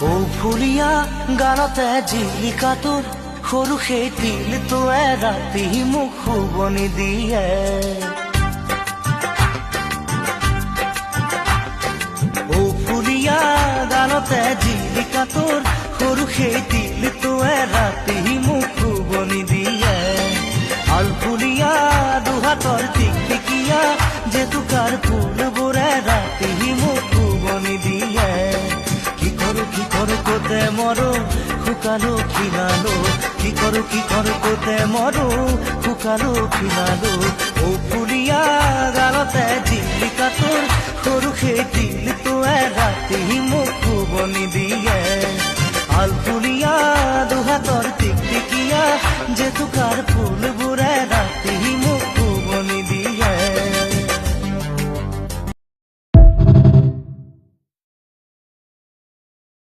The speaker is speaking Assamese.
ও ফুলিয়া গানতে জিলিকা তোৰ সৰু সেই তিলটোৱে ৰাতি মোক শুবনি দিয়ে। ও ফুলিয়া গানতে জিলিকা তোৰ সৰু সেই তিলটোৱে ৰাতি মোক শুবনি দিয়ে। আল ফুলিয়া দুহাতৰ টিকটিকিয়া জেতুকাৰ ফুলবোৰে ৰাতি মোক শুবনি দিয়ে। কি কৰো কোতে মৰো শুকালো খিনালো, কি কৰো কোতে মৰো শুকালো খিনালো। ও ফুলিয়া গালতে জিলিকা তোৰ সৰু সেই তিলটোৱে ৰাতি